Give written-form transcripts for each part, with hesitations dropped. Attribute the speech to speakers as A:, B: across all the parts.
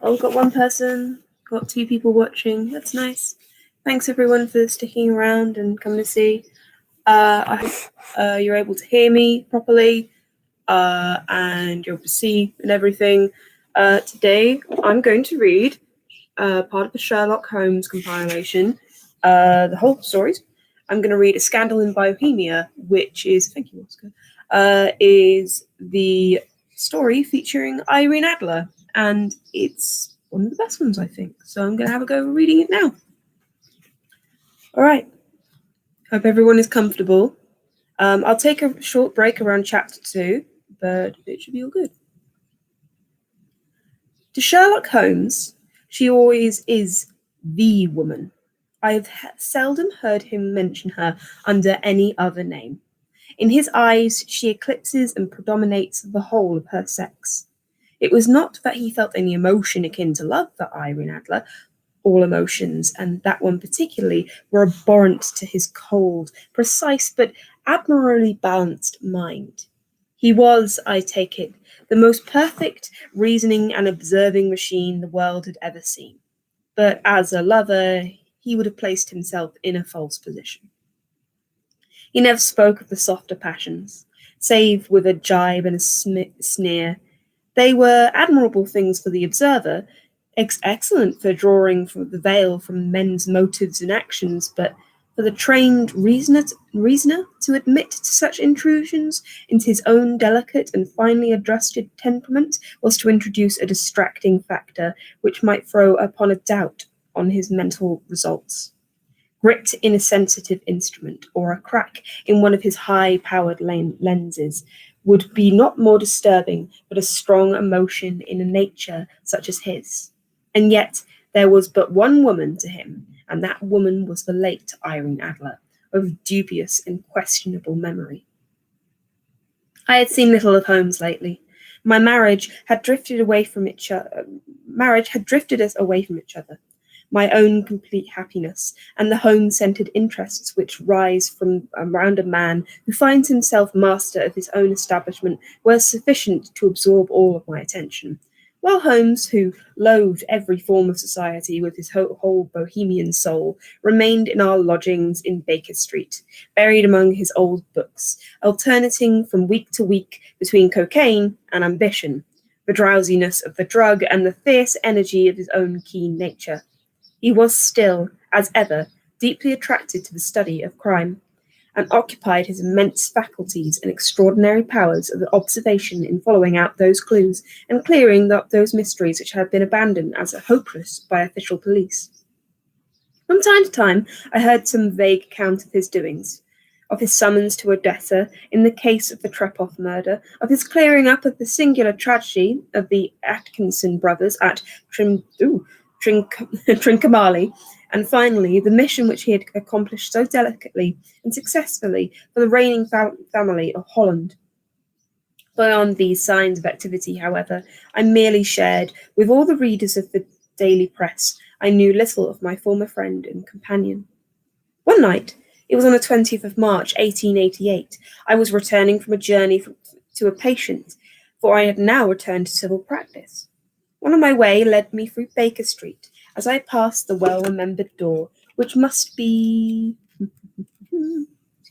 A: Oh, we've got one person, got 2 people watching. That's nice. Thanks everyone for sticking around and coming to see. I hope you're able to hear me properly and you're able to see and everything. Today I'm going to read part of the Sherlock Holmes compilation, the whole stories. I'm going to read A Scandal in Bohemia, which is, thank you, Oscar, is the story featuring Irene Adler, and it's one of the best ones, I think. So I'm going to have a go reading it now. All right. Hope everyone is comfortable. I'll take a short break around chapter 2, but it should be all good. To Sherlock Holmes, she always is the woman. I have seldom heard him mention her under any other name. In his eyes, she eclipses and predominates the whole of her sex. It was not that he felt any emotion akin to love for Irene Adler. All emotions, and that one particularly, were abhorrent to his cold, precise, but admirably balanced mind. He was, I take it, the most perfect reasoning and observing machine the world had ever seen. But as a lover, he would have placed himself in a false position. He never spoke of the softer passions, save with a jibe and a sneer. They were admirable things for the observer, excellent for drawing from the veil from men's motives and actions, but for the trained reasoner to admit to such intrusions into his own delicate and finely adjusted temperament was to introduce a distracting factor which might throw upon a doubt on his mental results. Grit in a sensitive instrument, or a crack in one of his high-powered lenses, would be not more disturbing, but a strong emotion in a nature such as his. And yet there was but one woman to him, and that woman was the late Irene Adler, of dubious and questionable memory. I had seen little of Holmes lately. My marriage had drifted us away from each other. My own complete happiness, and the home-centred interests which rise from around a man who finds himself master of his own establishment, were sufficient to absorb all of my attention. While Holmes, who loathed every form of society with his whole Bohemian soul, remained in our lodgings in Baker Street, buried among his old books, alternating from week to week between cocaine and ambition, the drowsiness of the drug and the fierce energy of his own keen nature. He was still, as ever, deeply attracted to the study of crime, and occupied his immense faculties and extraordinary powers of observation in following out those clues and clearing up those mysteries which had been abandoned as hopeless by official police. From time to time, I heard some vague account of his doings, of his summons to Odessa in the case of the Trepoff murder, of his clearing up of the singular tragedy of the Atkinson brothers at Trincomalee, and finally the mission which he had accomplished so delicately and successfully for the reigning family of Holland. Beyond these signs of activity, however, I merely shared with all the readers of the daily press. I knew little of my former friend and companion. One night, it was on the 20th of March, 1888, I was returning from a journey to a patient, for I had now returned to civil practice. One on my way led me through Baker Street, as I passed the well-remembered door, which must be...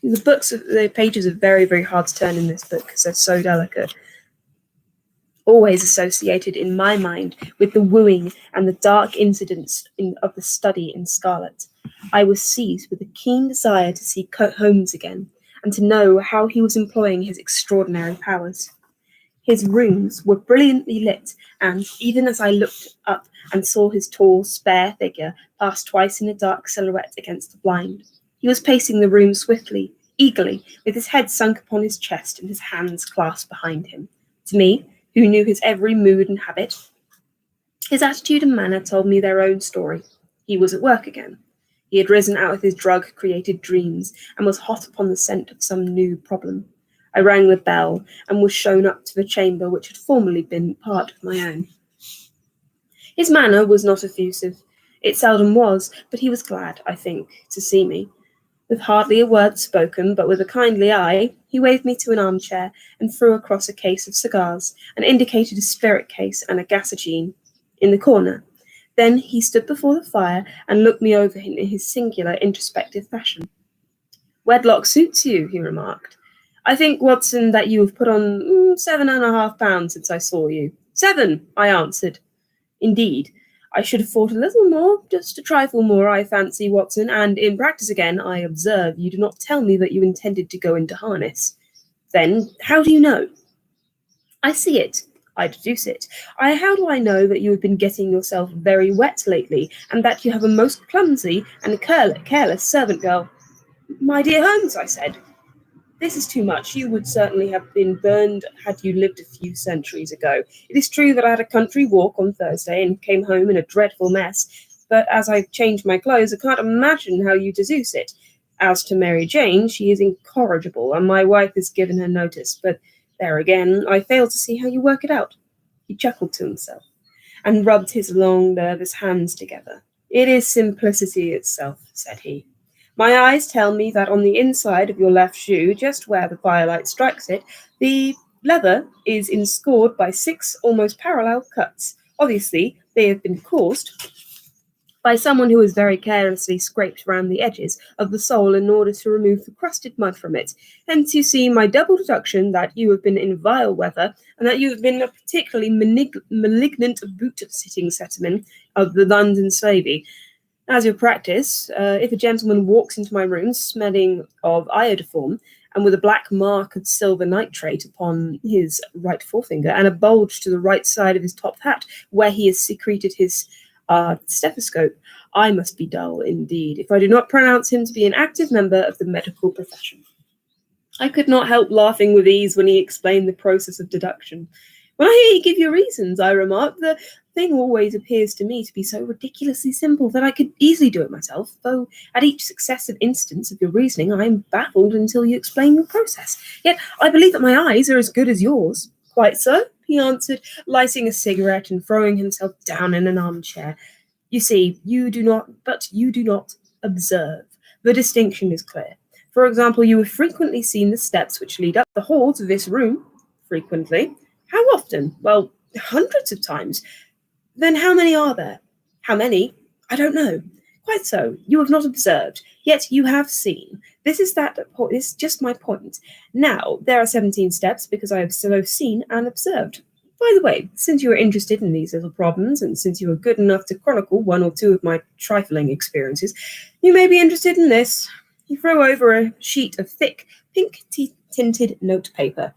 A: The pages are very, very hard to turn in this book because they're so delicate. Always associated in my mind with the wooing and the dark incidents of the study in Scarlet, I was seized with a keen desire to see Holmes again, and to know how he was employing his extraordinary powers. His rooms were brilliantly lit, and even as I looked up and saw his tall, spare figure pass twice in a dark silhouette against the blind, he was pacing the room swiftly, eagerly, with his head sunk upon his chest and his hands clasped behind him. To me, who knew his every mood and habit, his attitude and manner told me their own story. He was at work again. He had risen out of his drug-created dreams and was hot upon the scent of some new problem. I rang the bell and was shown up to the chamber which had formerly been part of my own. His manner was not effusive. It seldom was, but he was glad, I think, to see me. With hardly a word spoken, but with a kindly eye, he waved me to an armchair and threw across a case of cigars, and indicated a spirit case and a gasogene. in the corner. Then he stood before the fire and looked me over in his singular introspective fashion. Wedlock suits you, he remarked. I think, Watson, that you have put on 7.5 pounds since I saw you. 7, I answered. Indeed, I should have thought a little more, just a trifle more, I fancy, Watson, and in practice again, I observe you do not tell me that you intended to go into harness. Then, how do you know? I see it. I deduce it. How do I know that you have been getting yourself very wet lately, and that you have a most clumsy and careless servant girl? My dear Holmes, I said, this is too much. You would certainly have been burned had you lived a few centuries ago. It is true that I had a country walk on Thursday and came home in a dreadful mess, but as I've changed my clothes, I can't imagine how you deduce it. As to Mary Jane, she is incorrigible, and my wife has given her notice, but there again, I fail to see how you work it out. He chuckled to himself and rubbed his long, nervous hands together. It is simplicity itself, said he. My eyes tell me that on the inside of your left shoe, just where the firelight strikes it, the leather is inscored by 6 almost parallel cuts. Obviously, they have been caused by someone who has very carelessly scraped round the edges of the sole in order to remove the crusted mud from it. Hence you see my double deduction that you have been in vile weather, and that you have been a particularly malignant boot-sitting settlement of the London slavey. As your practice, if a gentleman walks into my room smelling of iodoform, and with a black mark of silver nitrate upon his right forefinger, and a bulge to the right side of his top hat, where he has secreted his stethoscope, I must be dull indeed if I do not pronounce him to be an active member of the medical profession. I could not help laughing with ease when he explained the process of deduction. When I hear you give your reasons, I remarked, the thing always appears to me to be so ridiculously simple that I could easily do it myself, though at each successive instance of your reasoning I am baffled until you explain your process. Yet I believe that my eyes are as good as yours. Quite so, he answered, lighting a cigarette and throwing himself down in an armchair. You see, you do not observe. The distinction is clear. For example, you have frequently seen the steps which lead up the hall to this room. Frequently. How often? Well, hundreds of times. Then how many are there? How many? I don't know. Quite so. You have not observed, yet you have seen. This is just my point. Now, there are 17 steps because I have both seen and observed. By the way, since you are interested in these little problems, and since you are good enough to chronicle 1 or 2 of my trifling experiences, you may be interested in this. He threw over a sheet of thick, pink-tinted notepaper,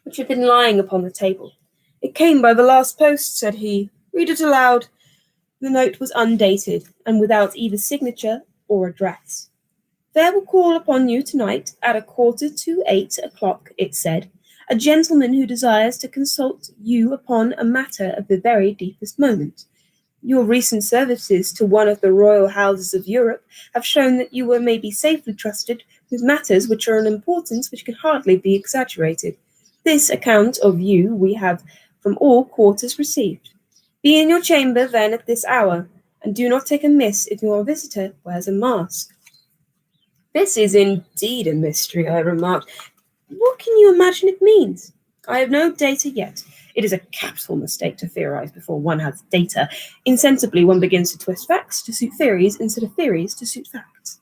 A: which had been lying upon the table. It came by the last post, said he. Read it aloud. The note was undated, and without either signature or address. There will call upon you tonight at 7:45, it said, a gentleman who desires to consult you upon a matter of the very deepest moment. Your recent services to one of the royal houses of Europe have shown that you may be safely trusted with matters which are an importance which can hardly be exaggerated. This account of you we have from all quarters received. Be in your chamber, then, at this hour, and do not take amiss if your visitor wears a mask. This is indeed a mystery, I remarked. What can you imagine it means? I have no data yet. It is a capital mistake to theorize before one has data. Insensibly, one begins to twist facts to suit theories instead of theories to suit facts.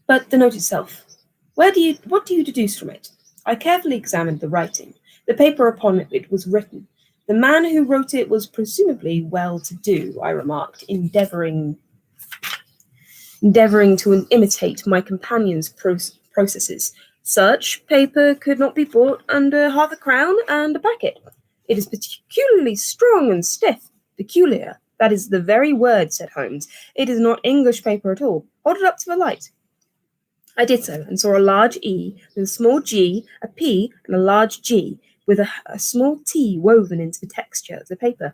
A: But the note itself, what do you deduce from it? I carefully examined the writing. The paper upon it was written. The man who wrote it was presumably well-to-do, I remarked, endeavouring to imitate my companion's processes. Such paper could not be bought under half a crown and a packet. It is peculiarly strong and stiff. Peculiar. That is the very word, said Holmes. It is not English paper at all. Hold it up to the light. I did so, and saw a large E with a small G, a P, and a large G, with a small T woven into the texture of the paper.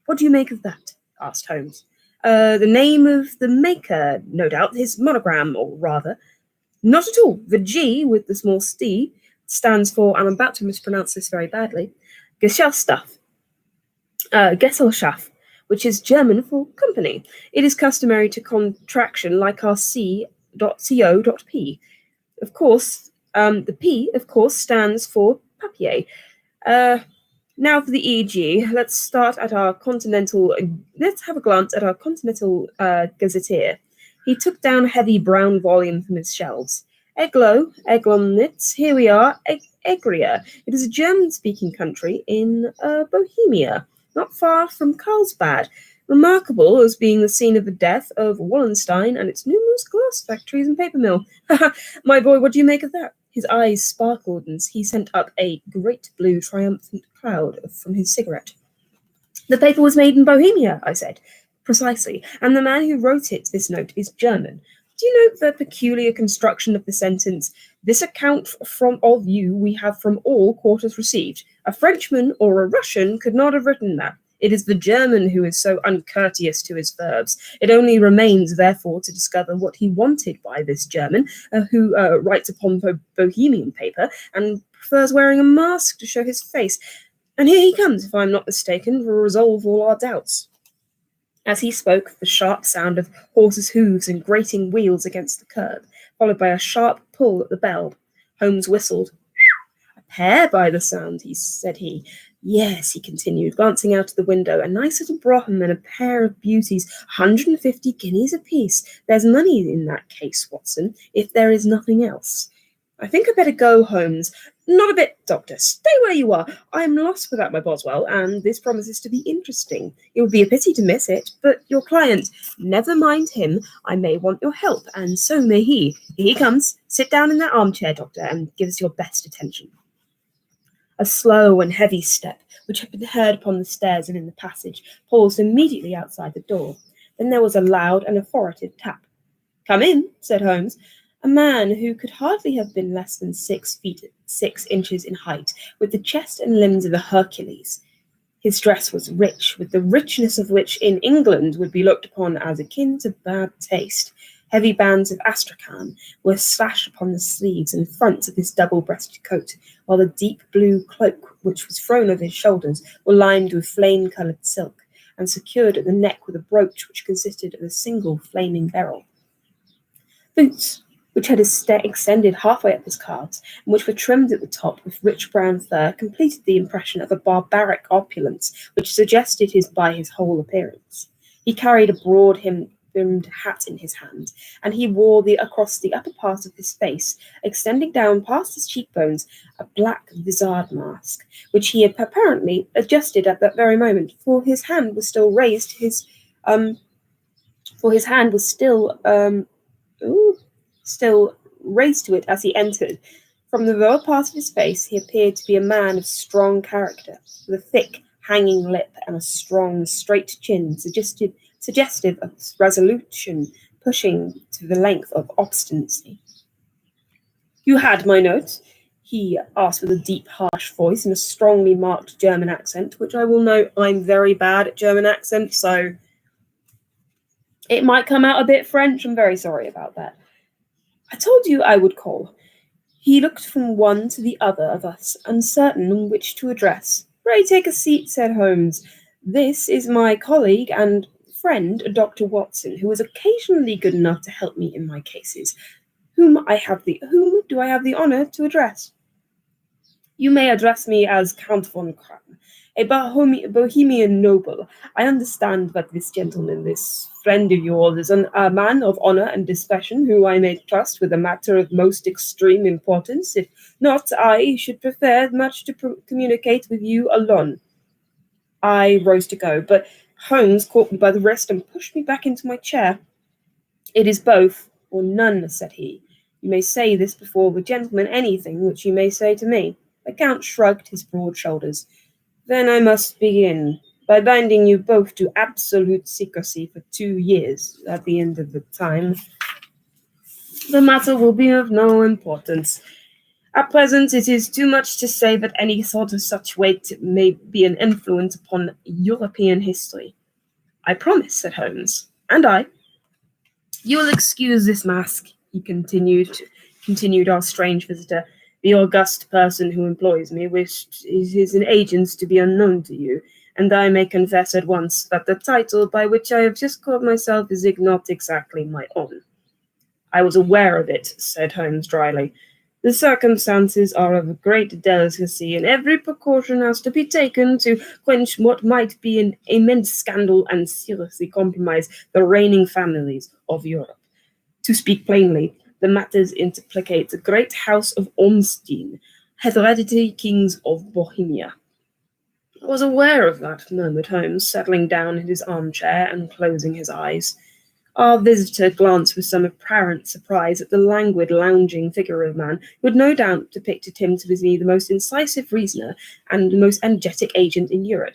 A: What do you make of that? Asked Holmes. The name of the maker, no doubt, his monogram, or rather. Not at all. The G with the small T stands for, and I'm about to mispronounce this very badly, Gesellschaft, which is German for company. It is customary to contraction like our C.co.p. Of course, the P, of course, stands for papier. Now for the EG. Let's start at our continental. Let's have a glance at our continental gazetteer. He took down a heavy brown volume from his shelves. Eglo, Eglomnitz, here we are, Egria. It is a German-speaking country in Bohemia, not far from Carlsbad, remarkable as being the scene of the death of Wallenstein and its numerous glass factories and paper mill. My boy, what do you make of that? His eyes sparkled, and he sent up a great blue triumphant cloud from his cigarette. The paper was made in Bohemia, I said. Precisely, and the man who wrote this note, is German. Do you note the peculiar construction of the sentence? This account of you we have from all quarters received. A Frenchman or a Russian could not have written that. It is the German who is so uncourteous to his verbs. It only remains, therefore, to discover what he wanted by this German, who writes upon Bohemian paper and prefers wearing a mask to show his face. And here he comes, if I am not mistaken, to resolve all our doubts. As he spoke, the sharp sound of horses' hoofs and grating wheels against the curb, followed by a sharp pull at the bell. Holmes whistled. A pair by the sound, said he. Yes, he continued, glancing out of the window. A nice little brougham and a pair of beauties, 150 guineas apiece. There's money in that case, Watson, if there is nothing else. I think I'd better go, Holmes. Not a bit, Doctor. Stay where you are. I am lost without my Boswell, and this promises to be interesting. It would be a pity to miss it, but your client, never mind him. I may want your help, and so may he. Here he comes. Sit down in that armchair, Doctor, and give us your best attention. A slow and heavy step, which had been heard upon the stairs and in the passage, paused immediately outside the door. Then there was a loud and authoritative tap. Come in, said Holmes. A man who could hardly have been less than 6 feet 6 inches in height, with the chest and limbs of a Hercules. His dress was rich, with the richness of which in England would be looked upon as akin to bad taste. Heavy bands of astrakhan were slashed upon the sleeves and fronts of his double-breasted coat, while the deep blue cloak, which was thrown over his shoulders, was lined with flame-coloured silk, and secured at the neck with a brooch which consisted of a single flaming beryl. Boots, which had extended halfway up his calves, and which were trimmed at the top with rich brown fur, completed the impression of a barbaric opulence which suggested by his whole appearance. He carried a broad brimmed hat in his hand, and he wore across the upper part of his face, extending down past his cheekbones, a black vizard mask, which he had apparently adjusted at that very moment, for his hand was still raised. Still raised to it as he entered. From the lower part of his face he appeared to be a man of strong character, with a thick, hanging lip and a strong, straight chin, suggestive of resolution pushing to the length of obstinacy. You had my note? He asked with a deep, harsh voice and a strongly marked German accent, which I will note I'm very bad at German accents, so it might come out a bit French. I'm very sorry about that. I told you I would call. He looked from one to the other of us, uncertain which to address. Pray take a seat, said Holmes. This is my colleague and friend, Dr. Watson, who is occasionally good enough to help me in my cases. Whom do I have the honour to address? You may address me as Count von Kram, a Bohemian noble. I understand that this gentleman, this friend of yours, is a man of honour and discretion, who I may trust with a matter of most extreme importance. If not, I should prefer much to communicate with you alone. I rose to go, but Holmes caught me by the wrist and pushed me back into my chair. It is both or none, said he. You may say this before the gentleman anything which you may say to me. The Count shrugged his broad shoulders. Then I must begin by binding you both to absolute secrecy for 2 years. At the end of the time, the matter will be of no importance. At present, it is too much to say that any thought of such weight may be an influence upon European history. I promise, said Holmes. And I. You will excuse this mask, he continued our strange visitor. The august person who employs me wished his agents to be unknown to you, and I may confess at once that the title by which I have just called myself is not exactly my own. I was aware of it, said Holmes dryly. The circumstances are of great delicacy, and every precaution has to be taken to quench what might be an immense scandal and seriously compromise the reigning families of Europe. To speak plainly, the matters implicate the great house of Ormstein, hereditary kings of Bohemia. I was aware of that, murmured Holmes, settling down in his armchair and closing his eyes. Our visitor glanced with some apparent surprise at the languid, lounging figure of a man who had no doubt depicted him to be the most incisive reasoner and the most energetic agent in Europe.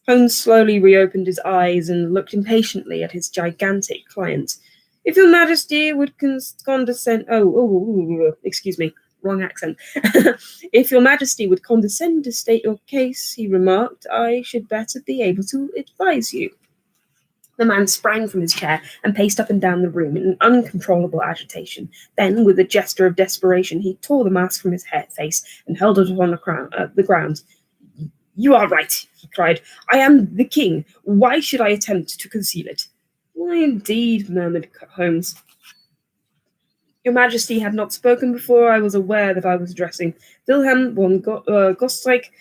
A: Holmes slowly reopened his eyes and looked impatiently at his gigantic client. If your Majesty would condescend... excuse me, wrong accent. If your Majesty would condescend to state your case, he remarked, I should better be able to advise you. The man sprang from his chair and paced up and down the room in uncontrollable agitation. Then, with a gesture of desperation, he tore the mask from his face and hurled it upon the ground. You are right, he cried. I am the king. Why should I attempt to conceal it? Why, indeed, murmured Holmes. Your Majesty had not spoken before I was aware that I was addressing Wilhelm von Gostrich,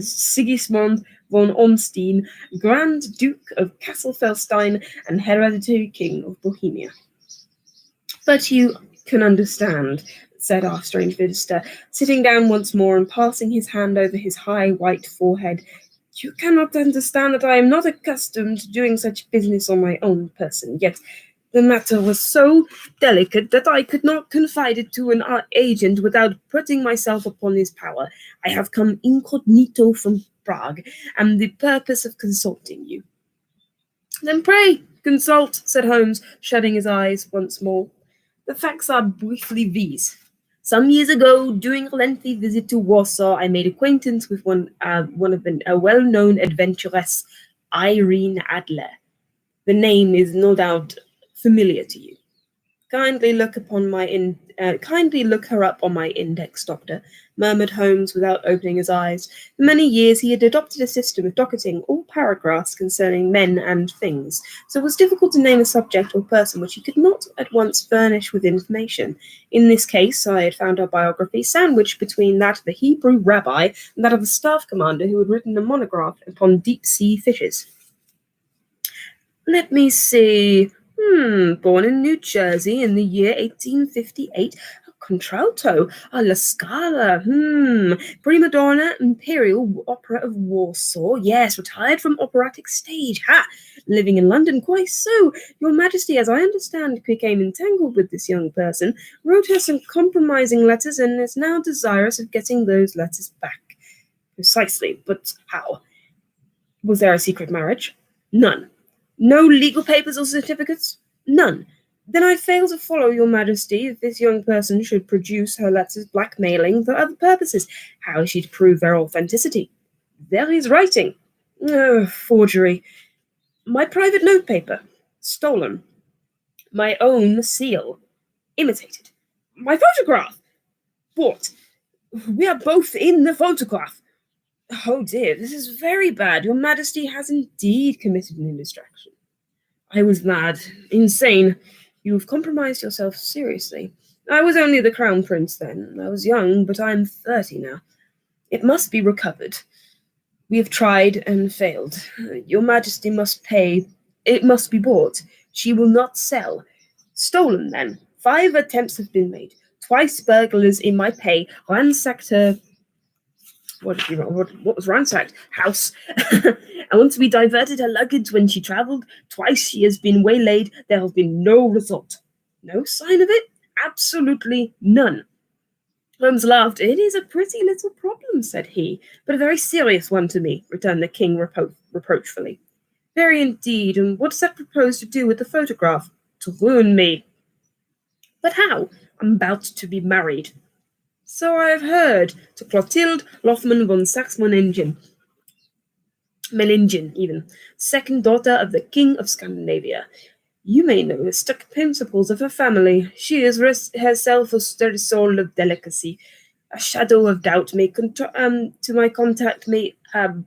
A: Sigismund von Ormstein, Grand Duke of Castelfelstein and hereditary King of Bohemia. But you can understand, said our strange visitor, sitting down once more and passing his hand over his high white forehead. You cannot understand that I am not accustomed to doing such business on my own person, yet the matter was so delicate that I could not confide it to an agent without putting myself upon his power. I have come incognito from Prague, and the purpose of consulting you. Then pray, consult, said Holmes, shutting his eyes once more. The facts are briefly these. Some years ago, during a lengthy visit to Warsaw, I made acquaintance with one of a well-known adventuress, Irene Adler. The name is no doubt familiar to you. Kindly look her up on my index, Doctor, murmured Holmes without opening his eyes. For many years he had adopted a system of docketing all paragraphs concerning men and things, so it was difficult to name a subject or person which he could not at once furnish with information. In this case, I had found her biography sandwiched between that of the Hebrew rabbi and that of the staff commander who had written a monograph upon deep-sea fishes. Let me see... born in New Jersey in the year 1858, a contralto, a La Scala, prima donna, Imperial Opera of Warsaw, yes, retired from operatic stage, living in London, quite so. Your Majesty, as I understand, became entangled with this young person, wrote her some compromising letters, and is now desirous of getting those letters back. Precisely, but how? Was there a secret marriage? None. No legal papers or certificates? None. Then I fail to follow, Your Majesty, if this young person should produce her letters blackmailing for other purposes. How is she to prove their authenticity? There is writing. Forgery. My private notepaper. Stolen. My own seal. Imitated. My photograph. What? We are both in the photograph. Oh dear, this is very bad. Your Majesty has indeed committed an indiscretion. I was mad, insane. You have compromised yourself seriously. I was only the Crown Prince then. I was young, but I am 30 now. It must be recovered. We have tried and failed. Your Majesty must pay. It must be bought. She will not sell. Stolen, then. 5 attempts have been made. Twice burglars in my pay ransacked her... What was ransacked? House. And once we diverted her luggage when she travelled. Twice she has been waylaid. There have been no result. No sign of it? Absolutely none. Holmes laughed. It is a pretty little problem, said he, but a very serious one to me, returned the king reproachfully. Very indeed, and what does that propose to do with the photograph? To ruin me. But how? I'm about to be married. So I have heard, to Clotilde Lothman von Saxe-Meiningen, even, second daughter of the King of Scandinavia. You may know the strict principles of her family. She is herself a sturdy soul of delicacy. A shadow of doubt to my contact may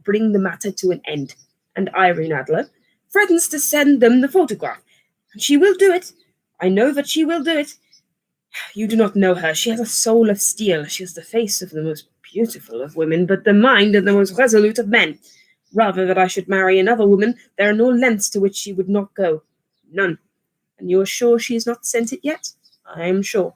A: bring the matter to an end. And Irene Adler threatens to send them the photograph. And she will do it. I know that she will do it. You do not know her. She has a soul of steel. She has the face of the most beautiful of women, but the mind of the most resolute of men. Rather that I should marry another woman, there are no lengths to which she would not go. None. And you are sure she has not sent it yet? I am sure.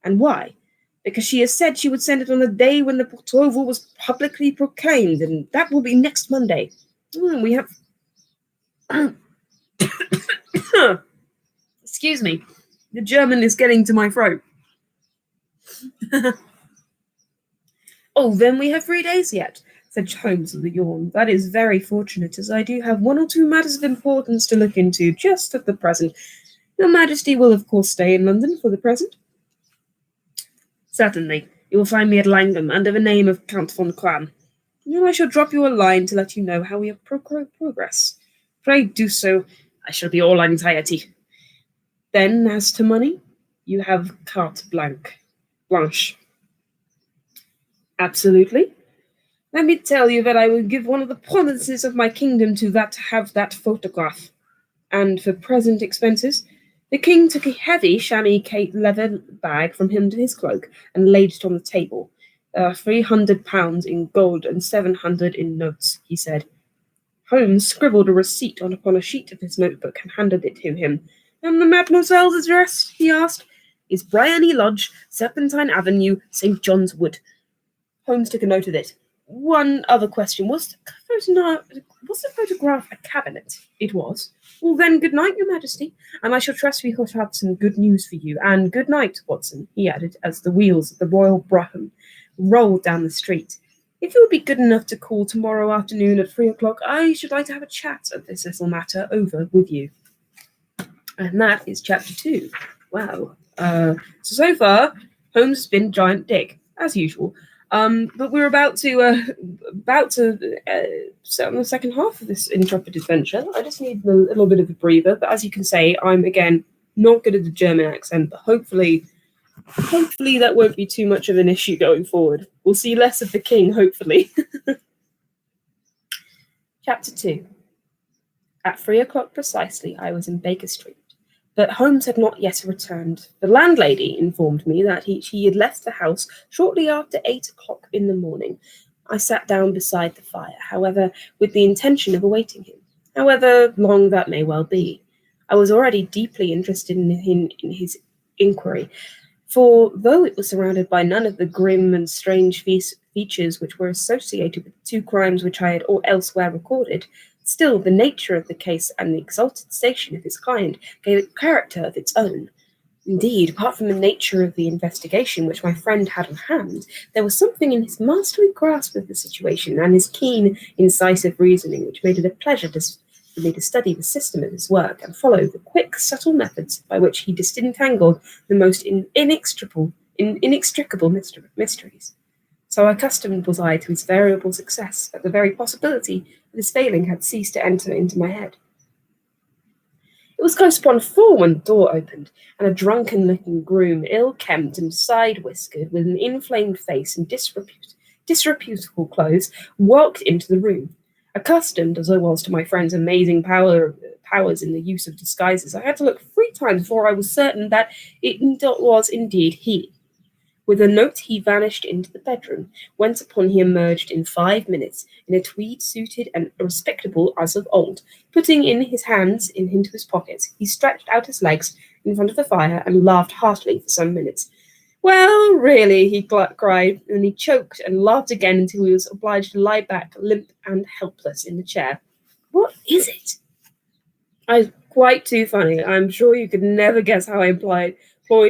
A: And why? Because she has said she would send it on the day when the betrothal was publicly proclaimed, and that will be next Monday. We have... Excuse me. The German is getting to my throat. Oh, then we have 3 days yet, said Holmes with a yawn. That is very fortunate, as I do have one or two matters of importance to look into just at the present. Your Majesty will, of course, stay in London for the present? Certainly. You will find me at Langham under the name of Count von Kram. And I shall drop you a line to let you know how we have progress. Pray do so. I shall be all anxiety. Then, as to money, you have carte blanche. Absolutely. Let me tell you that I will give one of the provinces of my kingdom to have that photograph. And for present expenses, the king took a heavy chamois leather bag from him to his cloak and laid it on the table. £300 in gold and 700 in notes, he said. Holmes scribbled a receipt upon a sheet of his notebook and handed it to him. And the mademoiselle's address, he asked, is Bryony Lodge, Serpentine Avenue, St. John's Wood. Holmes took a note of it. One other question. Was the photograph a cabinet? It was. Well, then, good night, Your Majesty, and I shall trust we shall have some good news for you. And good night, Watson, he added, as the wheels of the Royal Brougham rolled down the street. If you would be good enough to call tomorrow afternoon at 3 o'clock, I should like to have a chat of this little matter over with you. And that is chapter 2. Wow. So far, Holmes has been giant dick, as usual. But we're about to set on the second half of this intrepid adventure. I just need a little bit of a breather. But as you can say, I'm again not good at the German accent. But hopefully that won't be too much of an issue going forward. We'll see less of the king, hopefully. Chapter 2. At 3 o'clock precisely, I was in Baker Street. But Holmes had not yet returned. The landlady informed me that he had left the house shortly after 8 o'clock in the morning. I sat down beside the fire, however, with the intention of awaiting him, however long that may well be. I was already deeply interested in his inquiry, for though it was surrounded by none of the grim and strange features which were associated with the two crimes which I had elsewhere recorded, still, the nature of the case and the exalted station of his client gave it character of its own. Indeed, apart from the nature of the investigation which my friend had on hand, there was something in his masterly grasp of the situation and his keen, incisive reasoning which made it a pleasure for me to study the system of his work and follow the quick, subtle methods by which he disentangled the most inextricable mysteries. So accustomed was I to his variable success that the very possibility of his failing had ceased to enter into my head. It was close upon 4 when the door opened, and a drunken-looking groom, ill-kempt and side-whiskered, with an inflamed face and disreputable clothes, walked into the room. Accustomed as I was to my friend's amazing powers in the use of disguises, I had to look 3 times before I was certain that it was indeed he. With a note he vanished into the bedroom, whence upon he emerged in 5 minutes, in a tweed-suited and respectable as of old. Putting in his hands into his pockets, he stretched out his legs in front of the fire and laughed heartily for some minutes. Well, really, he cried, and he choked and laughed again until he was obliged to lie back, limp and helpless, in the chair. What is it? Quite too funny. I'm sure you could never guess how I employed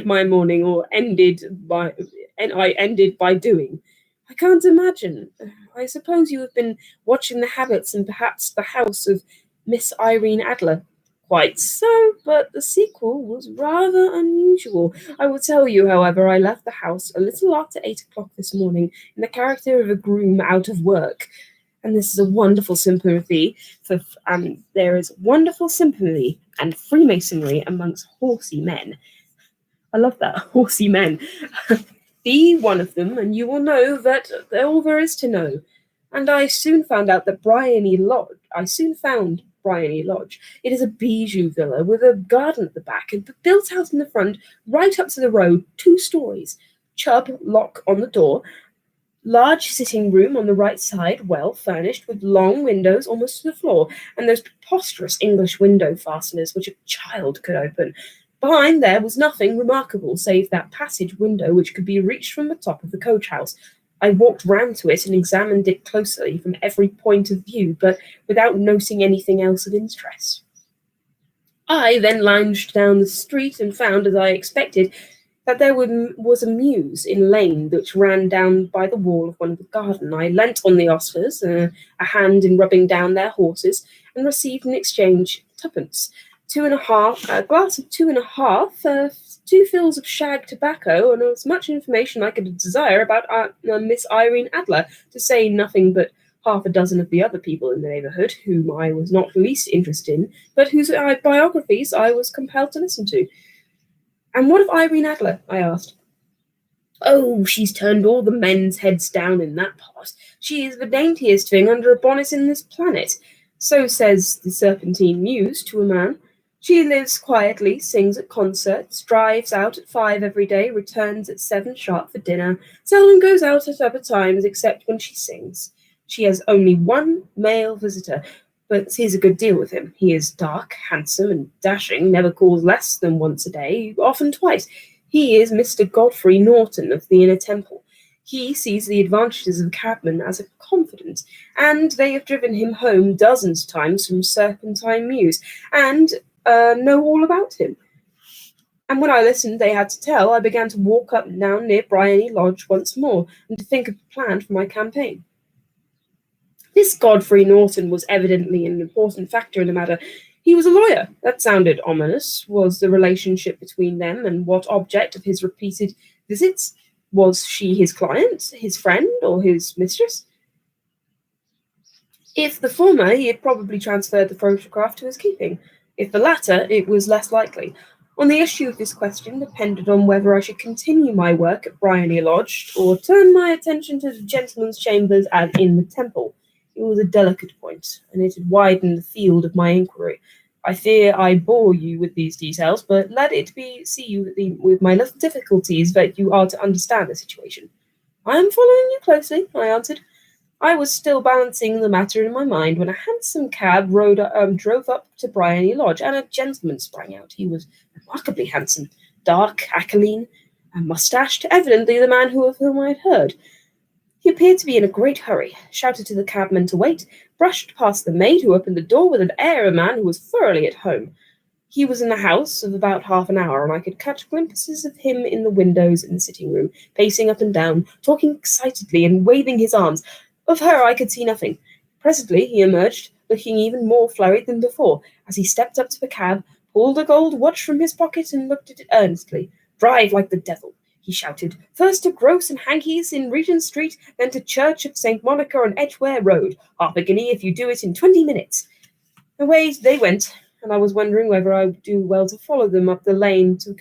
A: my morning or ended by doing. I can't imagine. I suppose you have been watching the habits and perhaps the house of Miss Irene Adler. Quite so, but the sequel was rather unusual. I will tell you, however, I left the house a little after 8 o'clock this morning in the character of a groom out of work. And this is a wonderful sympathy there is wonderful sympathy and freemasonry amongst horsey men. I love that, horsey men. Be one of them, and you will know that all there is to know. And I soon found Bryony Lodge. It is a bijou villa with a garden at the back and built out in the front, right up to the road, 2 stories. Chubb lock on the door, large sitting room on the right side, well furnished, with long windows almost to the floor, and those preposterous English window fasteners which a child could open. Behind there was nothing remarkable save that passage window which could be reached from the top of the coach house. I walked round to it and examined it closely from every point of view, but without noting anything else of interest. I then lounged down the street and found, as I expected, that there was a mews in lane which ran down by the wall of one of the garden. I leant on the ostlers, a hand in rubbing down their horses, and received in exchange 2pence, 2.5, a glass of 2.5, 2 fills of shag tobacco, and as much information I could desire about Miss Irene Adler, to say nothing but half a dozen of the other people in the neighbourhood, whom I was not least interested in, but whose biographies I was compelled to listen to. And what of Irene Adler? I asked. Oh, she's turned all the men's heads down in that part. She is the daintiest thing under a bonnet in this planet. So says the Serpentine Muse to a man. She lives quietly, sings at concerts, drives out at 5 every day, returns at 7 sharp for dinner, seldom goes out at other times except when she sings. She has only one male visitor, but he's a good deal with him. He is dark, handsome, and dashing, never calls less than once a day, often twice. He is Mr. Godfrey Norton of the Inner Temple. He sees the advantages of a cabman as a confidant, and they have driven him home dozens of times from Serpentine Mews, and know all about him. And when I listened they had to tell, I began to walk up and down near Bryony Lodge once more, and to think of a plan for my campaign. This Godfrey Norton was evidently an important factor in the matter. He was a lawyer. That sounded ominous. Was the relationship between them, and what object of his repeated visits? Was she his client, his friend, or his mistress? If the former, he had probably transferred the photograph to his keeping. If the latter, it was less likely. On the issue of this question depended on whether I should continue my work at Bryony Lodge, or turn my attention to the gentlemen's chambers as in the Temple. It was a delicate point, and it had widened the field of my inquiry. I fear I bore you with these details, but let it be with my little difficulties that you are to understand the situation. I am following you closely, I answered. I was still balancing the matter in my mind when a hansom cab drove up to Bryony Lodge, and a gentleman sprang out. He was remarkably handsome, dark, aquiline, and moustached, evidently the man of whom I had heard. He appeared to be in a great hurry, shouted to the cabman to wait, brushed past the maid, who opened the door with an air of a man who was thoroughly at home. He was in the house of about half an hour, and I could catch glimpses of him in the windows in the sitting room, pacing up and down, talking excitedly and waving his arms. Of her I could see nothing. Presently he emerged, looking even more flurried than before, as he stepped up to the cab, pulled a gold watch from his pocket, and looked at it earnestly. Drive like the devil, he shouted. First to Gross and Hankey's in Regent Street, then to Church of St. Monica on Edgware Road. Half a guinea if you do it in 20 minutes. Away they went, and I was wondering whether I would do well to follow them up the lane and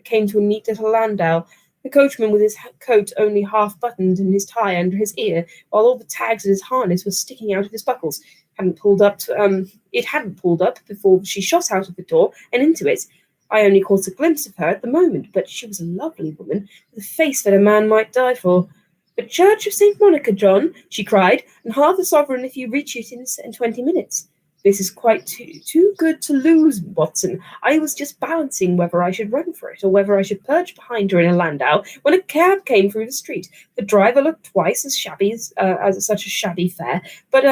A: came to a neat little landau. The coachman with his coat only half buttoned and his tie under his ear, while all the tags in his harness were sticking out of his buckles. It hadn't pulled up before she shot out of the door and into it. I only caught a glimpse of her at the moment, but she was a lovely woman, with a face that a man might die for. The Church of St. Monica, John, she cried, and half a sovereign if you reach it in 20 minutes. This is quite too good to lose, Watson. I was just balancing whether I should run for it, or whether I should perch behind her in a landau, when a cab came through the street. The driver looked twice as shabby as such a shabby fare, but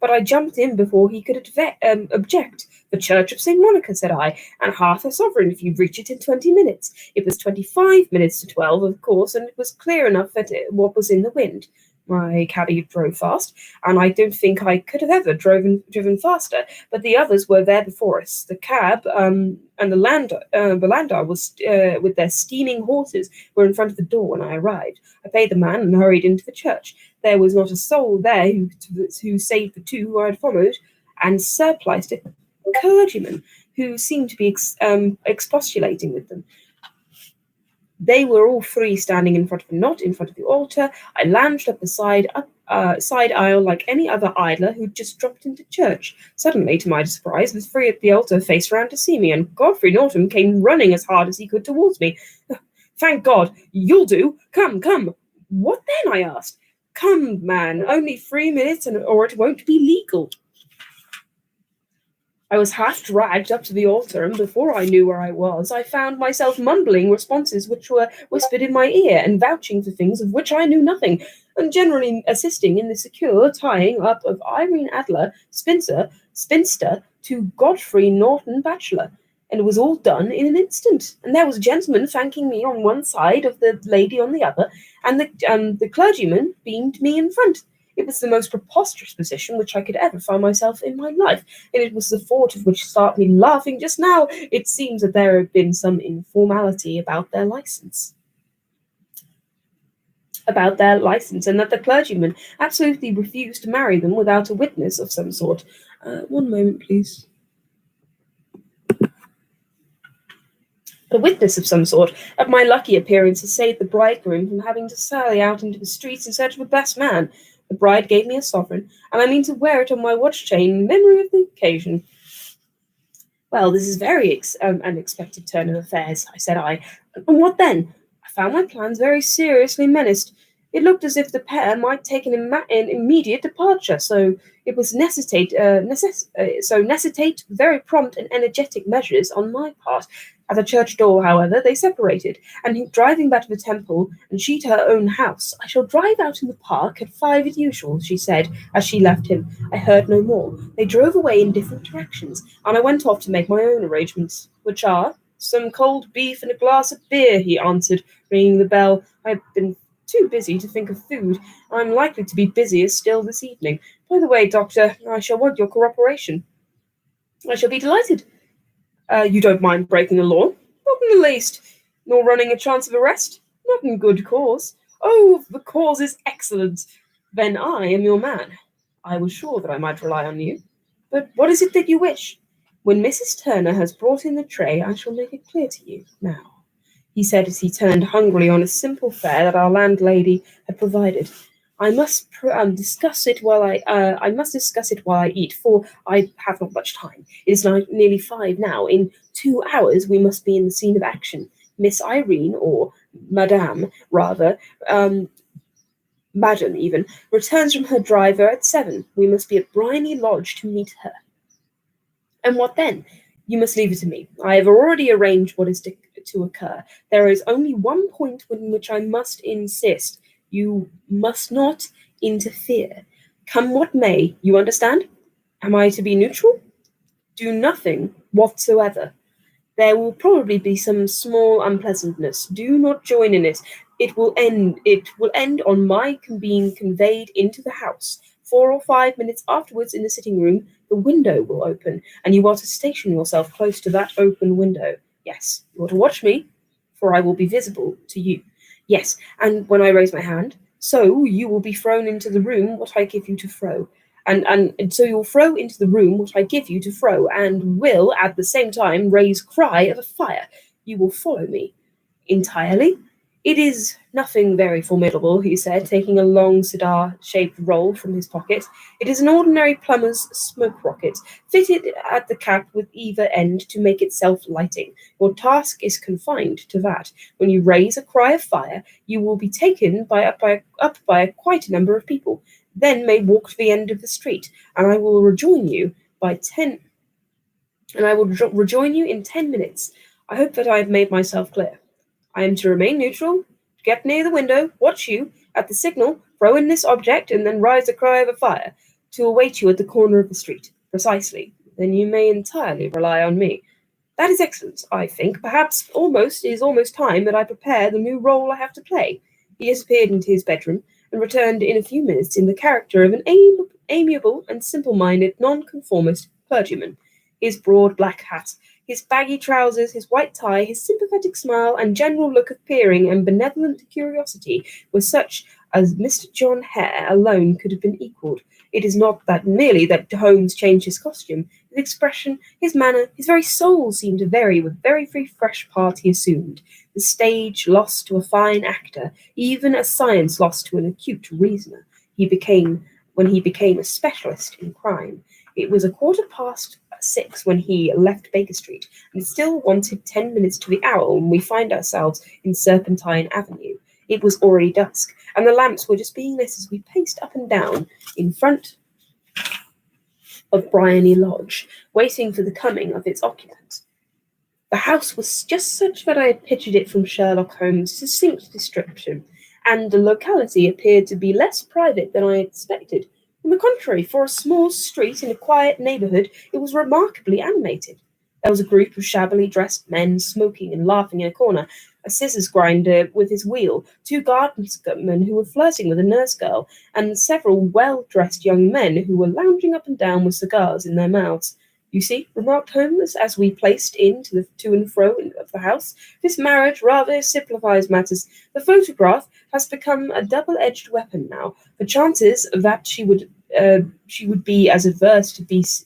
A: I jumped in before he could object. The Church of St. Monica, said I, and half a sovereign if you reach it in 20 minutes. It was 25 minutes to 12, of course, and it was clear enough that what was in the wind. My cabby drove fast, and I don't think I could have ever driven faster, but the others were there before us. The cab and the landau was with their steaming horses were in front of the door when I arrived. I paid the man and hurried into the church. There was not a soul there who save the two who I had followed, and surpliced a clergyman who seemed to be expostulating with them. They were all three standing not in front of the altar. I lounged up the side, side aisle like any other idler who'd just dropped into church. Suddenly, to my surprise, the three at the altar faced round to see me, and Godfrey Norton came running as hard as he could towards me. "Thank God! You'll do! Come, come!" "What then?" I asked. "Come, man, only 3 minutes, or it won't be legal." I was half dragged up to the altar, and before I knew where I was, I found myself mumbling responses which were whispered in my ear, and vouching for things of which I knew nothing, and generally assisting in the secure tying up of Irene Adler, spinster, to Godfrey Norton, bachelor. And it was all done in an instant, and there was a gentleman thanking me on one side of the lady on the other, and the clergyman beamed me in front. It was the most preposterous position which I could ever find myself in my life, and it was the thought of which started me laughing just now. It seems that there had been some informality about their license. And that the clergyman absolutely refused to marry them without a witness of some sort. One moment, please. A witness of some sort of my lucky appearance has saved the bridegroom from having to sally out into the streets in search of a best man. The bride gave me a sovereign, and I mean to wear it on my watch chain in memory of the occasion. "Well, this is very unexpected turn of affairs," said I. "And what then?" I found my plans very seriously menaced. It looked as if the pair might take an immediate departure, so it was necessitate very prompt and energetic measures on my part. At the church door, however, they separated, and driving back to the temple, and she to her own house. "I shall drive out in the park at 5 as usual," she said, as she left him. I heard no more. They drove away in different directions, and I went off to make my own arrangements, which are some cold beef and a glass of beer, he answered, ringing the bell. I have been too busy to think of food. I'm likely to be busier still this evening. By the way, Doctor, I shall want your cooperation." "I shall be delighted." "You don't mind breaking the law?" "Not in the least." "Nor running a chance of arrest?" "Not in good cause." "Oh, the cause is excellent." "Then I am your man." "I was sure that I might rely on you." "But what is it that you wish?" "When Mrs. Turner has brought in the tray, I shall make it clear to you. Now," he said as he turned hungrily on a simple fare that our landlady had provided, "I must discuss it while I eat, for I have not much time. It is nearly 5 now. In 2 hours we must be in the scene of action. Miss Irene, or Madame, rather, Madam even, returns from her driver at 7. We must be at Briney Lodge to meet her." "And what then?" "You must leave it to me. I have already arranged what is to occur. There is only one point in which I must insist. You must not interfere. Come what may, you understand? Am I to be neutral?" "Do nothing whatsoever. There will probably be some small unpleasantness. Do not join in it. It will end on my being conveyed into the house. 4 or 5 minutes afterwards, in the sitting room, the window will open, and you are to station yourself close to that open window. Yes, you are to watch me, for I will be visible to you. Yes, and when I raise my hand, so you will be thrown into the room what I give you to throw. And so you'll throw into the room what I give you to throw, and will at the same time raise cry of a fire. You will follow me entirely." "It is nothing very formidable," he said, taking a long cigar-shaped roll from his pocket. "It is an ordinary plumber's smoke rocket, fitted at the cap with either end to make it self-lighting. Your task is confined to that. When you raise a cry of fire, you will be taken up by quite a number of people. Then may walk to the end of the street, and I will rejoin you in 10 minutes. I hope that I have made myself clear. I am to remain neutral, get near the window, watch you, at the signal, throw in this object, and then rise a cry of a fire, to await you at the corner of the street. Precisely. Then you may entirely rely on me. That is excellent, I think. Perhaps it is almost time that I prepare the new role I have to play." He disappeared into his bedroom, and returned in a few minutes in the character of an amiable and simple-minded nonconformist clergyman. His broad black hat, his baggy trousers, his white tie, his sympathetic smile, and general look of peering and benevolent curiosity were such as Mr. John Hare alone could have been equalled. It is not merely that Holmes changed his costume. His expression, his manner, his very soul seemed to vary with every fresh part he assumed. The stage lost to a fine actor, even as science lost to an acute reasoner. he became when he became a specialist in crime. It was 6:15 when he left Baker Street, and still wanted 10 minutes to the hour when we find ourselves in Serpentine Avenue. It was already dusk, and the lamps were just being lit as we paced up and down in front of Bryony Lodge, waiting for the coming of its occupant. The house was just such that I had pictured it from Sherlock Holmes' succinct description, and the locality appeared to be less private than I had expected. On the contrary, for a small street in a quiet neighbourhood, it was remarkably animated. There was a group of shabbily dressed men smoking and laughing in a corner, a scissors grinder with his wheel, two guardsmen who were flirting with a nurse girl, and several well-dressed young men who were lounging up and down with cigars in their mouths. "You see," remarked Holmes, as we placed into the to and fro of the house, "this marriage rather simplifies matters. The photograph has become a double-edged weapon now. The chances that she would be as averse to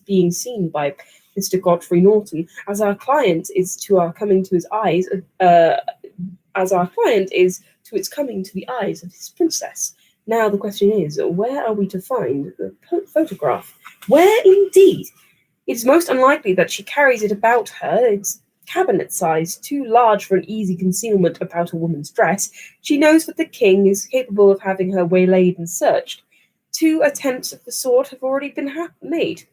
A: being seen by Mr. Godfrey Norton as our client is to our coming to his eyes, as our client is to its coming to the eyes of his princess. Now the question is, where are we to find the photograph? Where indeed? It is most unlikely that she carries it about her. It's cabinet-sized, too large for an easy concealment about a woman's dress. She knows that the king is capable of having her waylaid and searched. 2 attempts of the sort have already been made.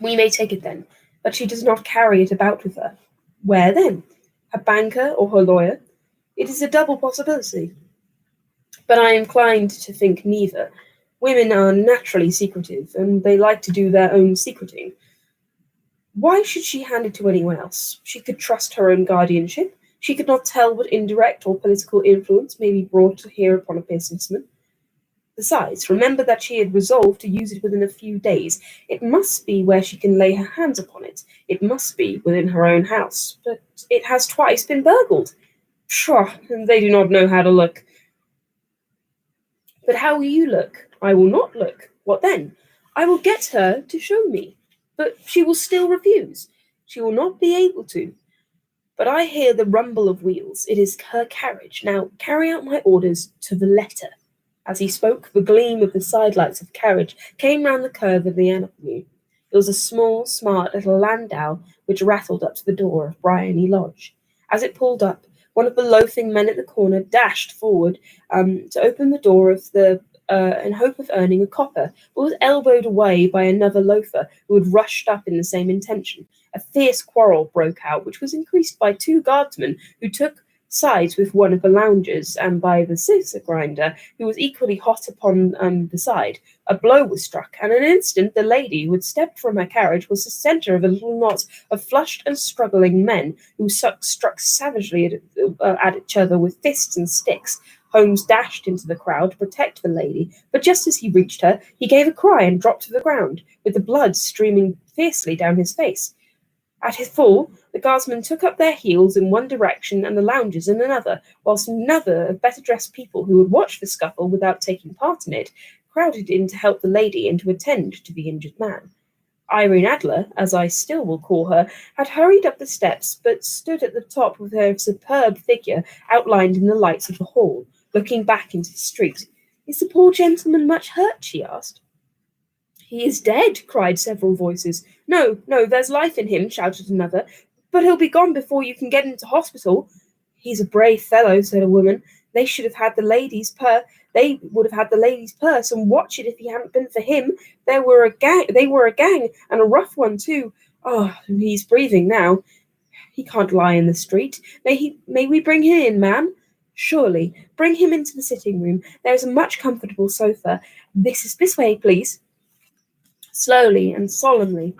A: We may take it, then, that she does not carry it about with her. Where, then? Her banker or her lawyer? It is a double possibility. But I am inclined to think neither. Women are naturally secretive, and they like to do their own secreting. Why should she hand it to anyone else? She could trust her own guardianship. She could not tell what indirect or political influence may be brought to hear upon a businessman. Besides, remember that she had resolved to use it within a few days. It must be where she can lay her hands upon it. It must be within her own house. But it has twice been burgled. Pshaw, they do not know how to look. But how will you look? I will not look. What then? I will get her to show me. But she will still refuse. She will not be able to. But I hear the rumble of wheels. It is her carriage. Now carry out my orders to the letter. As he spoke, the gleam of the sidelights of the carriage came round the curve of the avenue. It was a small, smart little landau which rattled up to the door of Bryony Lodge. As it pulled up, one of the loafing men at the corner dashed forward to open the door of the in hope of earning a copper, but was elbowed away by another loafer who had rushed up in the same intention. A fierce quarrel broke out, which was increased by 2 guardsmen who took sides with one of the loungers, and by the scissor grinder, who was equally hot upon the side. A blow was struck, and in an instant the lady who had stepped from her carriage was the centre of a little knot of flushed and struggling men, who struck savagely at each other with fists and sticks. Holmes dashed into the crowd to protect the lady, but just as he reached her, he gave a cry and dropped to the ground, with the blood streaming fiercely down his face. At his fall, the guardsmen took up their heels in one direction and the loungers in another, whilst another of better-dressed people who had watched the scuffle without taking part in it crowded in to help the lady and to attend to the injured man. Irene Adler, as I still will call her, had hurried up the steps, but stood at the top with her superb figure outlined in the lights of the hall, looking back into the street. "Is the poor gentleman much hurt?" she asked. "He is dead," cried several voices. No, there's life in him," shouted another. "But he'll be gone before you can get into hospital." "He's a brave fellow," said a woman. They would have had the lady's purse and watch it if he hadn't been for him. They were a gang, and a rough one too. Oh, he's breathing now. He can't lie in the street. May we bring him in, ma'am?" "Surely. Bring him into the sitting room. There is a much comfortable sofa. This way, please." Slowly and solemnly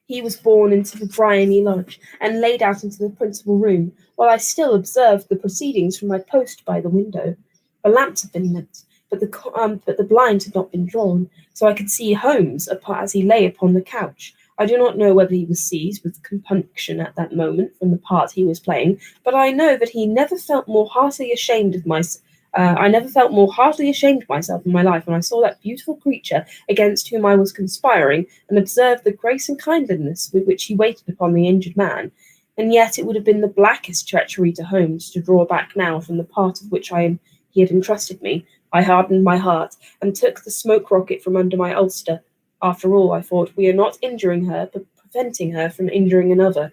A: he was borne into the Bryony Lodge and laid out into the principal room, while I still observed the proceedings from my post by the window. The lamps had been lit, but the blinds had not been drawn, so I could see Holmes as he lay upon the couch. I do not know whether he was seized with compunction at that moment from the part he was playing, but I know that I never felt more heartily ashamed of myself in my life when I saw that beautiful creature against whom I was conspiring, and observed the grace and kindliness with which he waited upon the injured man. And yet it would have been the blackest treachery to Holmes to draw back now from the part of which he He had entrusted me. I hardened my heart and took the smoke rocket from under my ulster. After all, I thought, we are not injuring her, but preventing her from injuring another.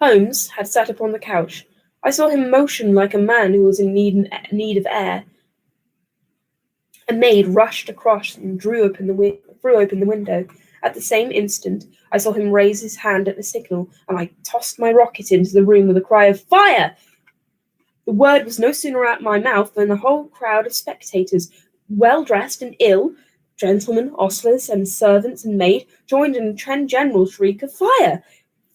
A: Holmes had sat upon the couch. I saw him motion like a man who was in need of air. A maid rushed across and threw open the window. At the same instant, I saw him raise his hand at the signal, and I tossed my rocket into the room with a cry of "Fire!" The word was no sooner at my mouth than the whole crowd of spectators, well dressed and ill, gentlemen, ostlers, and servants and maid, joined in a general shriek of "Fire!"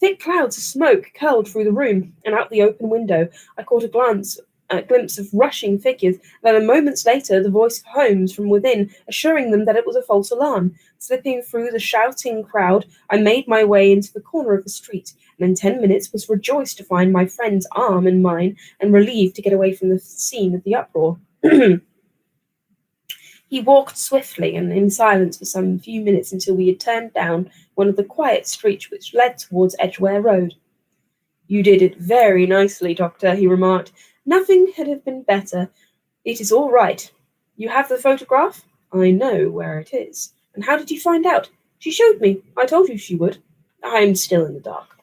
A: Thick clouds of smoke curled through the room, and out the open window I caught a glimpse of rushing figures, and then a moment later the voice of Holmes from within, assuring them that it was a false alarm. Slipping through the shouting crowd, I made my way into the corner of the street, and in 10 minutes was rejoiced to find my friend's arm in mine, and relieved to get away from the scene of the uproar. He walked swiftly and in silence for some few minutes until we had turned down one of the quiet streets which led towards Edgware Road. "You did it very nicely, Doctor," he remarked. "Nothing could have been better. It is all right. You have the photograph? I know where it is. And how did you find out? She showed me. I told you she would. I am still in the dark.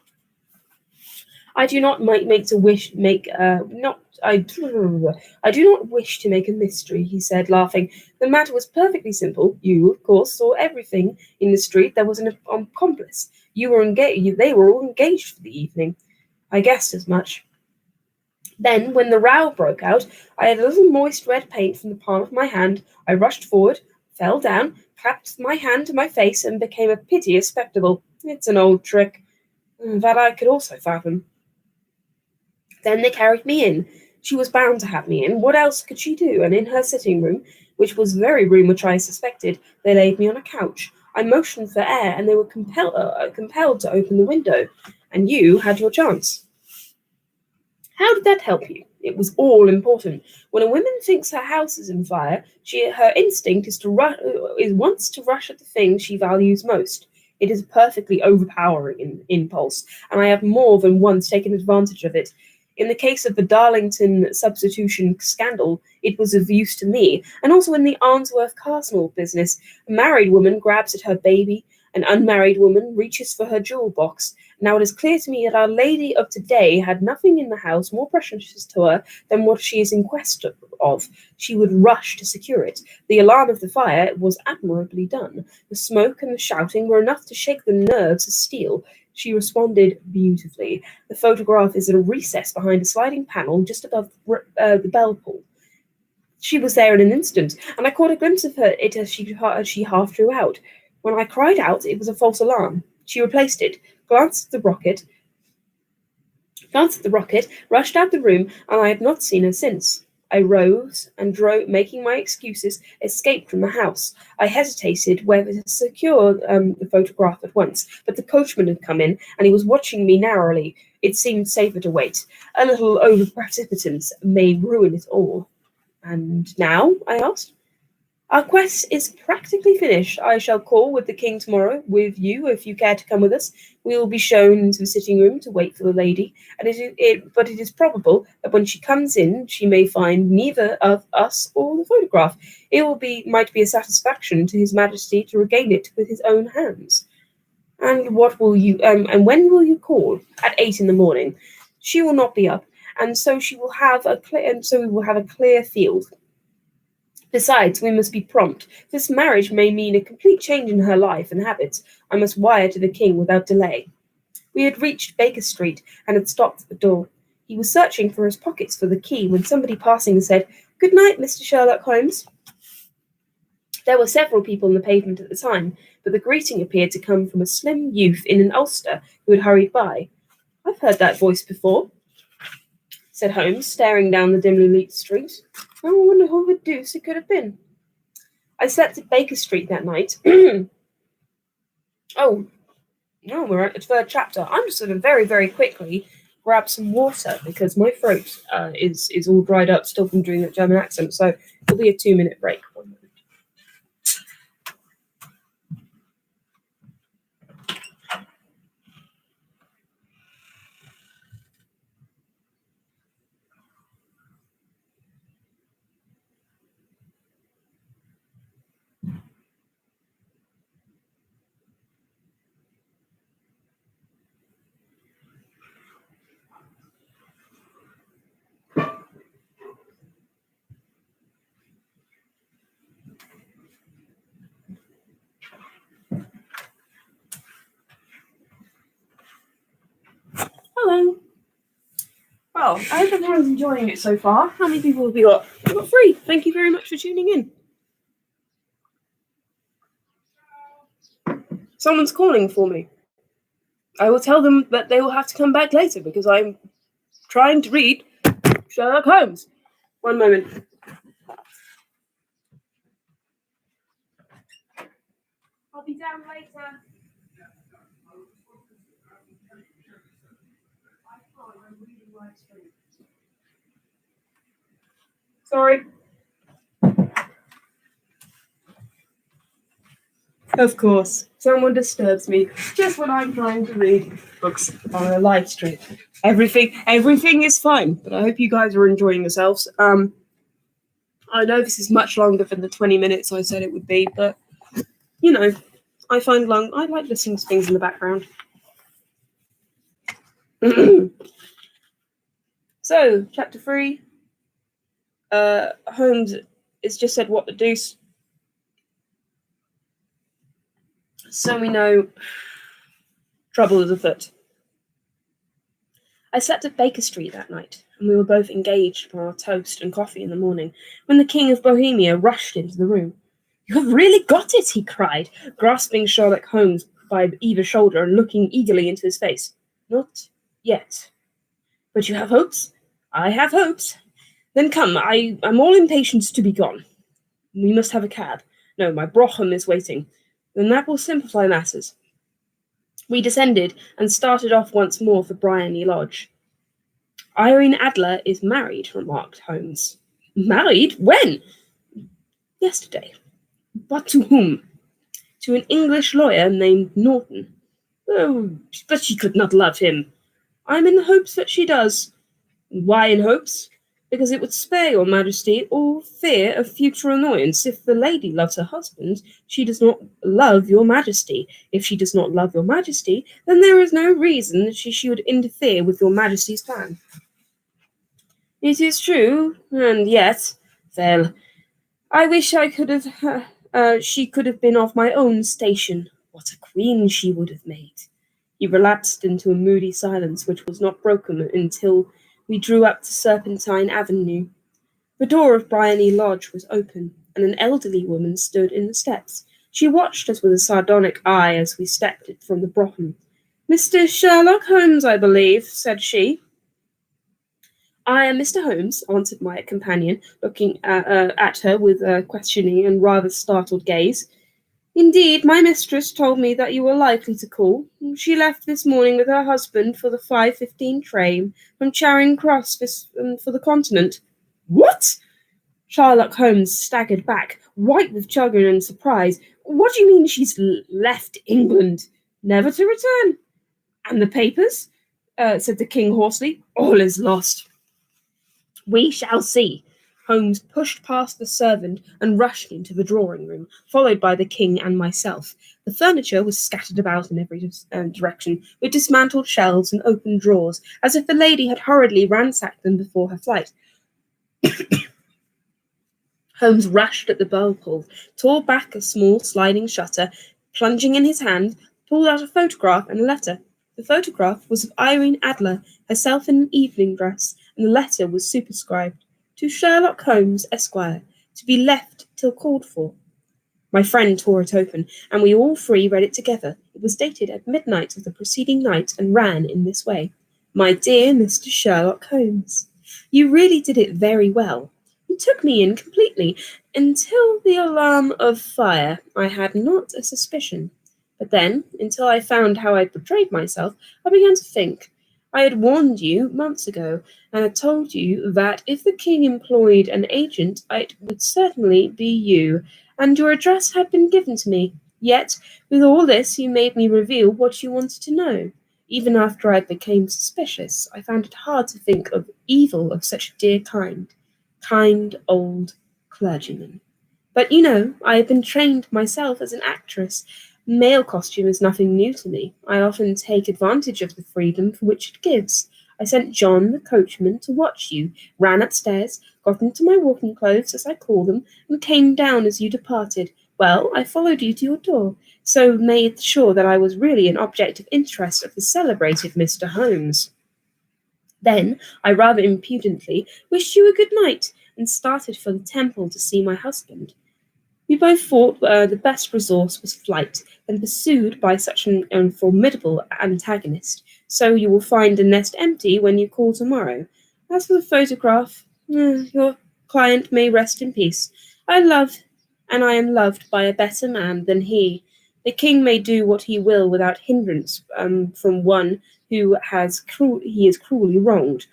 A: I do not make to wish make not I do not wish to make a mystery," he said, laughing. "The matter was perfectly simple. You, of course, saw everything in the street. There was an accomplice. You were engaged. They were all engaged for the evening. I guessed as much. Then, when the row broke out, I had a little moist red paint from the palm of my hand. I rushed forward, fell down, clapped my hand to my face, and became a piteous spectacle. It's an old trick that I could also fathom. Then they carried me in. She was bound to have me in. What else could she do? And in her sitting room, which was the very room which I suspected, they laid me on a couch. I motioned for air, and they were compelled to open the window. And you had your chance. How did that help you? It was all important. When a woman thinks her house is in fire, her instinct is wants to rush at the thing she values most. It is a perfectly overpowering impulse, and I have more than once taken advantage of it. In the case of the Darlington substitution scandal, it was of use to me, and also in the Arnsworth Castle business. A married woman grabs at her baby, an unmarried woman reaches for her jewel box. Now it is clear to me that Our Lady of today had nothing in the house more precious to her than what she is in quest of. She would rush to secure it. The alarm of the fire was admirably done. The smoke and the shouting were enough to shake the nerves of steel. She responded beautifully. The photograph is in a recess behind a sliding panel just above the bell pull. She was there in an instant, and I caught a glimpse of her as she half drew out. When I cried out, it was a false alarm. She replaced it, glanced at the rocket, rushed out the room, and I had not seen her since. I rose and, making my excuses, escaped from the house. I hesitated whether to secure the photograph at once, but the coachman had come in, and he was watching me narrowly. It seemed safer to wait. A little over-precipitance may ruin it all. "And now?" I asked. "Our quest is practically finished. I shall call with the king tomorrow, with you if you care to come with us. We will be shown into the sitting room to wait for the lady, and but it is probable that when she comes in, she may find neither of us or the photograph. It might be a satisfaction to His Majesty to regain it with his own hands." "And and when will you call?" "At 8 in the morning. She will not be up, and so we will have a clear field. Besides, we must be prompt. This marriage may mean a complete change in her life and habits. I must wire to the king without delay." We had reached Baker Street and had stopped at the door. He was searching for his pockets for the key when somebody passing said, "Good night, Mr. Sherlock Holmes." There were several people on the pavement at the time, but the greeting appeared to come from a slim youth in an ulster who had hurried by. "I've heard that voice before," said Holmes, staring down the dimly lit street. "I wonder who the deuce it could have been." I slept at Baker Street that night. Oh, no, we're at the third chapter. I'm just going to very, very quickly grab some water because my throat is all dried up still from doing that German accent. So it'll be a 2-minute break. 1 minute. Well, I hope everyone's enjoying it so far. How many people have we got? We've got 3. Thank you very much for tuning in. Someone's calling for me. I will tell them that they will have to come back later because I'm trying to read Sherlock Holmes. One moment. I'll be down later. Sorry. Of course, someone disturbs me just when I'm trying to read books on a live stream. Everything is fine, but I hope you guys are enjoying yourselves. I know this is much longer than the 20 minutes I said it would be, but you know, I like listening to things in the background. So, chapter 3. Holmes has just said what the deuce. So we know trouble is afoot. I slept at Baker Street that night, and we were both engaged upon our toast and coffee in the morning, when the King of Bohemia rushed into the room. "You have really got it," he cried, grasping Sherlock Holmes by either shoulder and looking eagerly into his face. "Not yet. But you have hopes?" "I have hopes." "Then come, I am all impatience to be gone. We must have a cab. No, my brougham is waiting. Then that will simplify matters." We descended and started off once more for Briony Lodge. "Irene Adler is married," remarked Holmes. "Married? When?" "Yesterday." "But to whom?" "To an English lawyer named Norton." "Oh, but she could not love him." "I'm in hopes that she does." "Why in hopes?" "Because it would spare your Majesty all fear of future annoyance. If the lady loves her husband, she does not love your Majesty. If she does not love your Majesty, then there is no reason that she should interfere with your Majesty's plan." "It is true, and yet, well, I wish I could have, she could have been of my own station. What a queen she would have made." He relapsed into a moody silence, which was not broken until we drew up to Serpentine Avenue. The door of Briony Lodge was open, and an elderly woman stood in the steps. She watched us with a sardonic eye as we stepped from the brougham. "Mr. Sherlock Holmes, I believe," said she. "I am Mr. Holmes," answered my companion, looking at her with a questioning and rather startled gaze. "Indeed, my mistress told me that you were likely to call. She left this morning with her husband for the 5:15 train from Charing Cross for the Continent." "What?" Sherlock Holmes staggered back, white with chagrin and surprise. "What do you mean she's left England? Never to return?" "And the papers?" said the king hoarsely. "All is lost." "We shall see." Holmes pushed past the servant and rushed into the drawing-room, followed by the king and myself. The furniture was scattered about in every direction, with dismantled shelves and open drawers, as if the lady had hurriedly ransacked them before her flight. Holmes rushed at the bell-pull, tore back a small sliding shutter, plunging in his hand, pulled out a photograph and a letter. The photograph was of Irene Adler, herself in an evening dress, and the letter was superscribed, "To Sherlock Holmes, Esquire, to be left till called for." My friend tore it open, and we all 3 read it together. It was dated at midnight of the preceding night, and ran in this way: "My dear Mr. Sherlock Holmes, you really did it very well. You took me in completely. Until the alarm of fire, I had not a suspicion. But then, until I found how I betrayed myself, I began to think. I had warned you months ago, and had told you that if the king employed an agent, it would certainly be you, and your address had been given to me. Yet, with all this, you made me reveal what you wanted to know. Even after I became suspicious, I found it hard to think of evil of such a dear kind old clergyman. But you know, I have been trained myself as an actress. Male costume is nothing new to me. I often take advantage of the freedom for which it gives. I sent John, the coachman, to watch you, ran upstairs, got into my walking clothes, as I call them, and came down as you departed. Well, I followed you to your door, so made sure that I was really an object of interest of the celebrated Mr. Holmes." Then I rather impudently wished you a good night and started for the temple to see my husband. We both thought the best resource was flight, and pursued by such an formidable antagonist. So you will find the nest empty when you call tomorrow. As for the photograph, your client may rest in peace. I love, and I am loved by a better man than he. The king may do what he will without hindrance from one who he is cruelly wronged.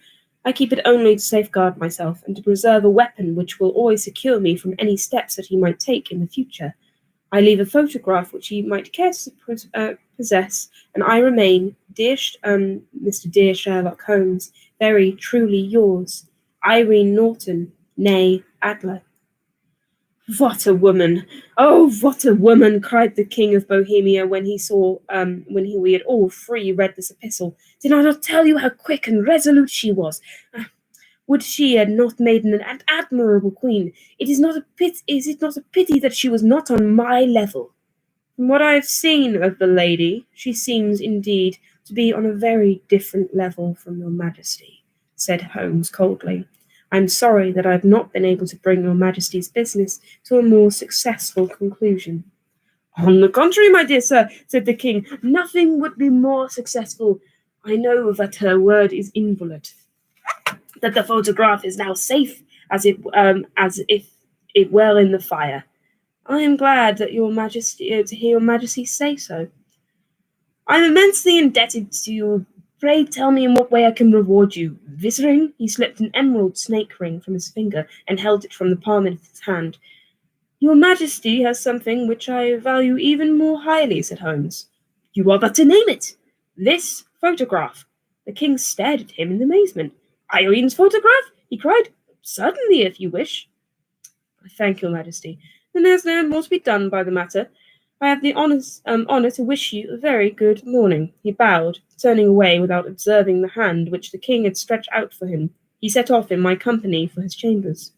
A: I keep it only to safeguard myself and to preserve a weapon which will always secure me from any steps that he might take in the future. I leave a photograph which he might care to possess, and I remain, Mr. Dear Sherlock Holmes, very truly yours, Irene Norton, née Adler. What a woman! Oh, what a woman! Cried the King of Bohemia when we had all three read this epistle. Did I not tell you how quick and resolute she was? Would she had not made an admirable queen? Is it not a pity that she was not on my level? From what I have seen of the lady, she seems indeed to be on a very different level from your Majesty, said Holmes coldly. I am sorry that I have not been able to bring your Majesty's business to a more successful conclusion. On the contrary, my dear sir, said the king, nothing would be more successful. I know that her word is inviolate, that the photograph is now safe as if it were in the fire. I am glad that your Majesty to hear your Majesty say so. I am immensely indebted to you. Pray tell me in what way I can reward you. This ring? He slipped an emerald snake ring from his finger and held it from the palm of his hand. Your Majesty has something which I value even more highly, said Holmes. You are but to name it. This photograph. The king stared at him in amazement. Irene's photograph? He cried. Certainly, if you wish. I thank your Majesty. Then there's no more to be done by the matter. I have the honour to wish you a very good morning. He bowed, turning away without observing the hand which the king had stretched out for him. He set off in my company for his chambers.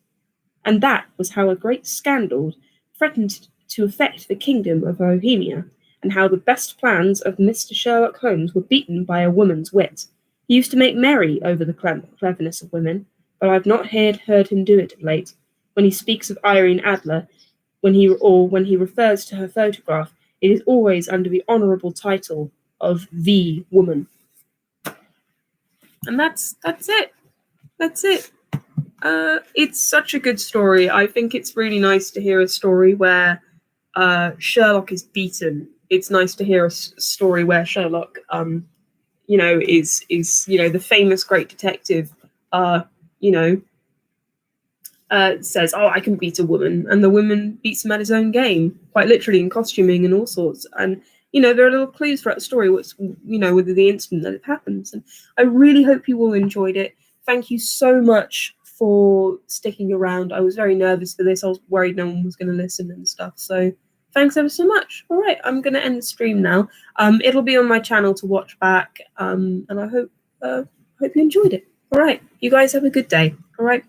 A: And that was how a great scandal threatened to affect the kingdom of Bohemia, and how the best plans of Mr. Sherlock Holmes were beaten by a woman's wit. He used to make merry over the cleverness of women, but I have not heard him do it of late. When he speaks of Irene Adler, when he refers to her photograph, it is always under the honourable title of the woman. And that's it. That's it. It's such a good story. I think it's really nice to hear a story where Sherlock is beaten. It's nice to hear a story where Sherlock, is the famous great detective, says, "Oh, I can beat a woman," and the woman beats him at his own game, quite literally in costuming and all sorts. And there are little clues throughout the story, with the instant that it happens. And I really hope you all enjoyed it. Thank you so much for sticking around. I was very nervous for this. I was worried no one was going to listen and stuff. So thanks ever so much. All right, I'm going to end the stream now. It'll be on my channel to watch back. And I hope you enjoyed it. All right, you guys have a good day. All right.